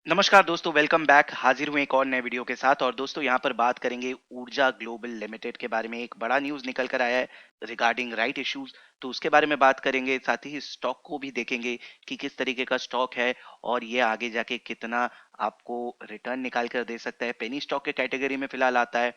नमस्कार दोस्तों, welcome back. हाजिर हुए एक और नए वीडियो के साथ। और दोस्तों यहाँ पर बात करेंगे ऊर्जा ग्लोबल लिमिटेड के बारे में। एक बड़ा न्यूज़ निकल कर आया है रिगार्डिंग राइट इश्यूज, तो उसके बारे में बात करेंगे। साथ ही स्टॉक को भी देखेंगे कि किस तरीके का स्टॉक है और ये आगे जाके कितना आपको रिटर्न निकाल कर दे सकता है। पेनी स्टॉक के कैटेगरी में फिलहाल आता है।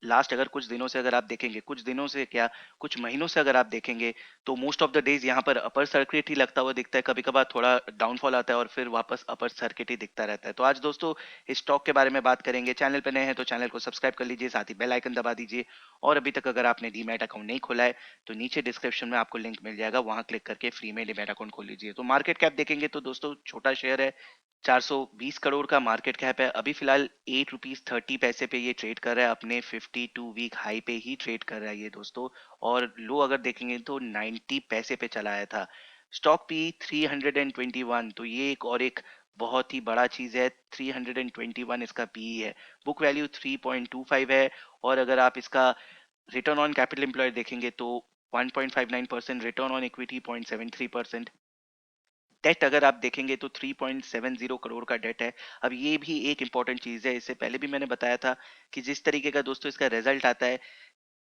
लास्ट अगर कुछ दिनों से अगर आप देखेंगे, कुछ दिनों से क्या, कुछ महीनों से अगर आप देखेंगे, तो मोस्ट ऑफ द डेज यहाँ पर अपर सर्किट ही लगता हुआ दिखता है। कभी कभार थोड़ा डाउनफॉल आता है और फिर वापस अपर सर्किट ही दिखता रहता है। तो आज दोस्तों इस स्टॉक के बारे में बात करेंगे। चैनल पर नए हैं तो चैनल को सब्सक्राइब कर लीजिए, साथ ही बेल आइकन दबा दीजिए। और अभी तक अगर आपने डीमैट अकाउंट नहीं खोला है तो नीचे डिस्क्रिप्शन में आपको लिंक मिल जाएगा, वहां क्लिक करके फ्री में डीमैट अकाउंट खोल लीजिए। तो मार्केट कैप देखेंगे तो दोस्तों छोटा शेयर है, 420 करोड़ का मार्केट कैप है। अभी फिलहाल 8 रुपीज 30 पैसे पे ये ट्रेड कर रहा है, अपने 52 वीक हाई पे ही ट्रेड कर रहा है ये दोस्तों। और लो अगर देखेंगे तो 90 पैसे पे चला आया था। स्टॉक पी 321, तो ये एक बहुत ही बड़ा चीज है। 321 इसका पी है। बुक वैल्यू 3.25 है। और अगर आप इसका रिटर्न ऑन कैपिटल एम्प्लॉयड देखेंगे तो 1.59%, रिटर्न ऑन इक्विटी 0.73%। डेट अगर आप देखेंगे तो 3.70 करोड़ का डेट है। अब ये भी एक इंपॉर्टेंट चीज है, इससे पहले भी मैंने बताया था कि जिस तरीके का दोस्तों इसका रिजल्ट आता है,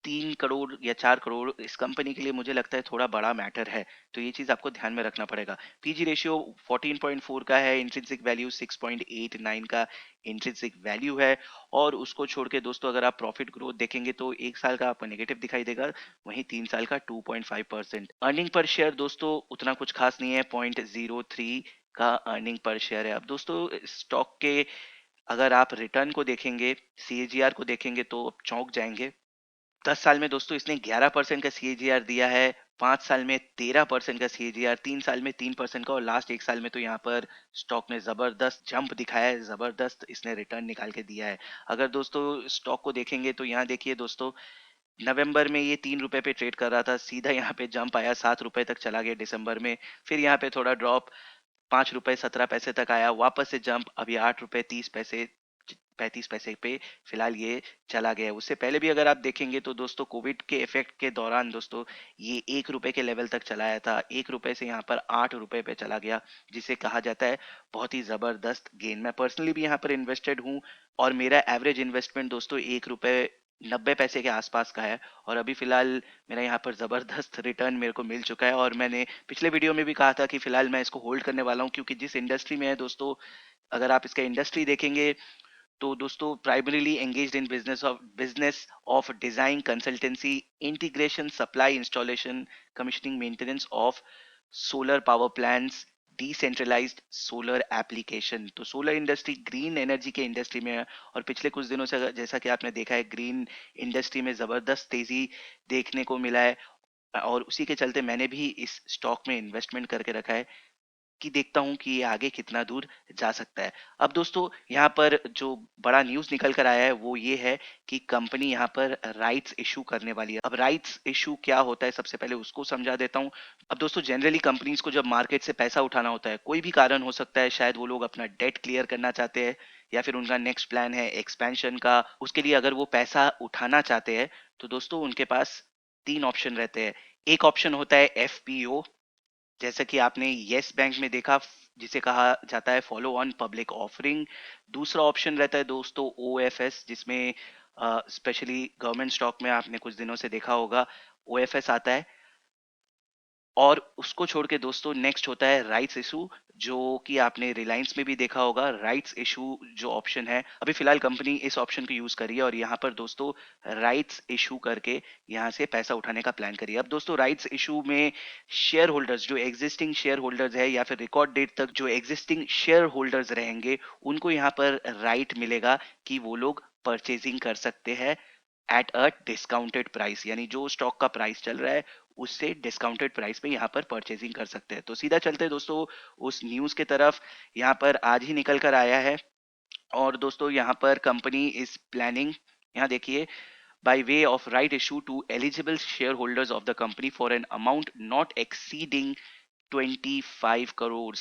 3 करोड़ या 4 करोड़ इस कंपनी के लिए मुझे लगता है थोड़ा बड़ा मैटर है। तो ये चीज आपको ध्यान में रखना पड़ेगा। पीजी रेशियो 14.4 का है, इंट्रिंसिक वैल्यू 6.89 का इंट्रिंसिक वैल्यू है। और उसको छोड़ के दोस्तों अगर आप प्रॉफिट ग्रोथ देखेंगे तो 1 साल का आपको नेगेटिव दिखाई देगा, वहीं 3 साल का 2.5%। अर्निंग पर शेयर दोस्तों उतना कुछ खास नहीं है, 0.03 का अर्निंग पर शेयर है। अब दोस्तों स्टॉक के अगर आप रिटर्न को देखेंगे, सीएजीआर को देखेंगे तो आप चौंक जाएंगे। 10 साल में दोस्तों इसने 11% का सीएजीआर दिया है, 5 साल में 13% का सीएजीआर, 3 साल में 3% का, और लास्ट 1 साल में तो यहाँ पर स्टॉक ने जबरदस्त जंप दिखाया है, जबरदस्त इसने रिटर्न निकाल के दिया है। अगर दोस्तों स्टॉक को देखेंगे तो यहाँ देखिए दोस्तों, नवंबर में ये 3 रुपए पे ट्रेड कर रहा था, सीधा यहाँ पे जंप आया, 7 रुपए तक चला गया दिसंबर में। फिर यहाँ पे थोड़ा ड्रॉप, 5 रुपए 17 पैसे तक आया, वापस से जंप, अभी 8 रुपए 30 पैसे 35 पैसे पे फिलहाल ये चला गया है। उससे पहले भी अगर आप देखेंगे तो दोस्तों कोविड के इफेक्ट के दौरान दोस्तों ये 1 रुपए के लेवल तक चलाया था, 1 रुपए से यहाँ पर 8 रुपए पे चला गया, जिसे कहा जाता है बहुत ही जबरदस्त गेन। मैं पर्सनली भी यहाँ पर इन्वेस्टेड हूँ और मेरा एवरेज इन्वेस्टमेंट दोस्तों 1 रुपए 90 पैसे के आसपास का है। और अभी फिलहाल मेरा यहाँ पर जबरदस्त रिटर्न मेरे को मिल चुका है। और मैंने पिछले वीडियो में भी कहा था कि फिलहाल मैं इसको होल्ड करने वाला हूँ, क्योंकि जिस इंडस्ट्री में है दोस्तों, अगर आप इसका इंडस्ट्री देखेंगे तो दोस्तों primarily engaged in business of design consultancy integration supply installation commissioning maintenance of solar power plants decentralised solar application. तो सोलर इंडस्ट्री ग्रीन एनर्जी के इंडस्ट्री में है। और पिछले कुछ दिनों से जैसा कि आपने देखा है, ग्रीन इंडस्ट्री में जबरदस्त तेजी देखने को मिला है। और उसी के चलते मैंने भी इस स्टॉक में इन्वेस्टमेंट करके रखा है कि देखता हूं कि ये आगे कितना दूर जा सकता है। अब दोस्तों यहाँ पर जो बड़ा न्यूज़ निकल कर आया है वो ये है कि कंपनी यहाँ पर राइट्स इशू करने वाली है। अब राइट्स इशू क्या होता है, सबसे पहले उसको समझा देता हूँ। अब दोस्तों जनरली कंपनीज को जब मार्केट से पैसा उठाना होता है, कोई भी कारण हो सकता है, शायद वो लोग अपना डेट क्लियर करना चाहते हैं या फिर उनका नेक्स्ट प्लान है एक्सपेंशन का, उसके लिए अगर वो पैसा उठाना चाहते हैं तो दोस्तों उनके पास 3 ऑप्शन रहते हैं। एक ऑप्शन होता है एफपीओ, जैसा कि आपने येस बैंक में देखा, जिसे कहा जाता है फॉलो ऑन पब्लिक ऑफरिंग। दूसरा ऑप्शन रहता है दोस्तों ओएफएस, जिसमें स्पेशली गवर्नमेंट स्टॉक में आपने कुछ दिनों से देखा होगा ओएफएस आता है। और उसको छोड़ के दोस्तों नेक्स्ट होता है राइट्स इशू, जो कि आपने रिलायंस में भी देखा होगा। राइट्स इशू जो ऑप्शन है, अभी फिलहाल कंपनी इस ऑप्शन को यूज कर रही है और यहाँ पर दोस्तों राइट्स इशू करके यहाँ से पैसा उठाने का प्लान करिए। अब दोस्तों राइट्स इशू में शेयर होल्डर्स, जो एग्जिस्टिंग शेयर होल्डर्स है या फिर रिकॉर्ड डेट तक जो एग्जिस्टिंग शेयर होल्डर्स रहेंगे, उनको यहाँ पर राइट मिलेगा कि वो लोग परचेजिंग कर सकते हैं एट अ डिस्काउंटेड प्राइस, यानी जो स्टॉक का प्राइस चल रहा है उससे डिस्काउंटेड प्राइस पे यहाँ पर परचेजिंग कर सकते हैं। तो सीधा चलते हैं दोस्तों उस न्यूज के तरफ। यहाँ पर आज ही निकल कर आया है और दोस्तों यहाँ पर कंपनी इज प्लानिंग, यहाँ देखिए, by way of right issue to eligible shareholders of the company for an amount not exceeding 25 crore,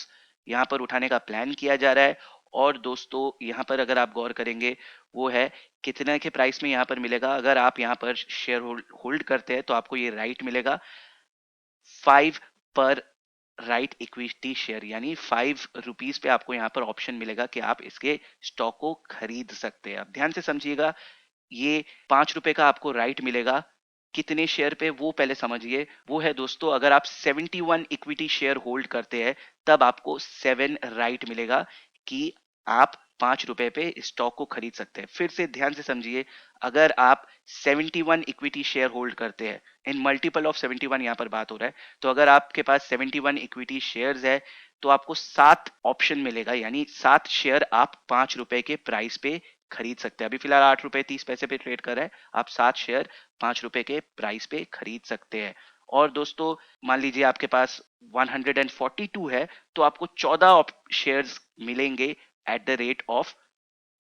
यहाँ पर उठाने का प्लान किया जा रहा है। और दोस्तों यहाँ पर अगर आप गौर करेंगे वो है कितना के प्राइस में यहाँ पर मिलेगा। अगर आप यहाँ पर शेयर होल्ड करते हैं तो आपको ये राइट मिलेगा 5 पर राइट इक्विटी शेयर, यानी 5 रुपीज पे आपको यहाँ पर ऑप्शन मिलेगा कि आप इसके स्टॉक को खरीद सकते हैं। अब ध्यान से समझिएगा, ये 5 रुपए का आपको राइट मिलेगा। कितने शेयर पे वो पहले समझिए। वो है दोस्तों, अगर आप 71 इक्विटी शेयर होल्ड करते हैं तब आपको 7 राइट मिलेगा कि आप 5 रुपए पे स्टॉक को खरीद सकते हैं। फिर से ध्यान से समझिए, अगर आप 71 इक्विटी शेयर होल्ड करते हैं, इन मल्टीपल ऑफ 71 यहाँ पर बात हो रहा है, तो अगर आपके पास 71 इक्विटी शेयर्स है तो आपको 7 ऑप्शन मिलेगा, यानी 7 शेयर आप 5 रुपए के प्राइस पे खरीद सकते हैं। अभी फिलहाल 8 रुपए 30 पैसे पे ट्रेड कर रहा है, आप 7 शेयर 5 रुपए के प्राइस पे खरीद सकते हैं। और दोस्तों, मान लीजिए आपके पास 142 है, तो आपको 14 शेयर्स मिलेंगे at the rate of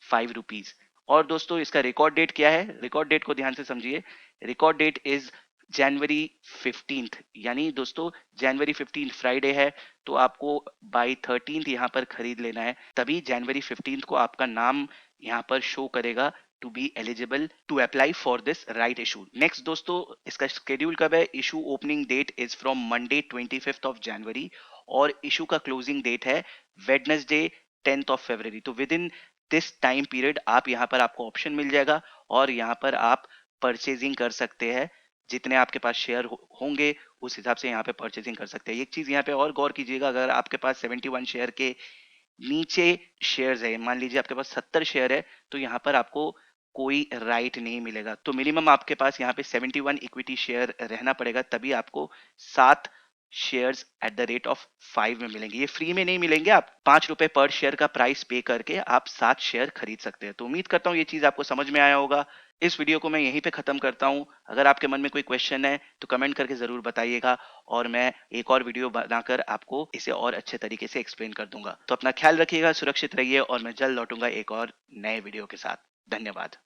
5 rupees. और दोस्तों, इसका रिकॉर्ड डेट क्या है? रिकॉर्ड डेट को ध्यान से समझिए। Record date is January 15th, यानी दोस्तों January 15 फ्राइडे है, तो आपको बाई 13th यहाँ पर खरीद लेना है, तभी January 15 को आपका नाम यहाँ पर शो करेगा to be eligible to apply for this right issue. Next दोस्तों, इसका शेड्यूल कब है? Issue opening date is from Monday 25th of January, और इशू का क्लोजिंग डेट है वेडनेसडे 10th of February। तो within this time period आप यहाँ पर आपको ऑप्शन मिल जाएगा और यहाँ पर आप परचेजिंग कर सकते हैं। जितने आपके पास शेयर होंगे उस हिसाब से यहाँ पे परचेजिंग कर सकते हैं। एक चीज यहाँ पे और गौर कीजिएगा, अगर आपके पास 71 शेयर के नीचे शेयर्स है, मान लीजिए आपके पास 70 शेयर है, तो यहाँ पर आपको कोई राइट नहीं मिलेगा। तो मिनिमम आपके पास यहाँ पे 71 इक्विटी शेयर रहना पड़ेगा, तभी आपको 7 shares at the rate of 5 में मिलेंगे। ये फ्री में नहीं मिलेंगे, आप 5 रुपए पर शेयर का प्राइस पे करके आप 7 शेयर खरीद सकते हैं। तो उम्मीद करता हूँ ये चीज आपको समझ में आया होगा। इस वीडियो को मैं यहीं पे खत्म करता हूँ। अगर आपके मन में कोई क्वेश्चन है तो कमेंट करके जरूर बताइएगा, और मैं एक और वीडियो बनाकर आपको इसे और अच्छे तरीके से एक्सप्लेन कर दूंगा। तो अपना ख्याल रखिएगा, सुरक्षित रहिए, और मैं जल्द लौटूंगा एक और नए वीडियो के साथ। धन्यवाद।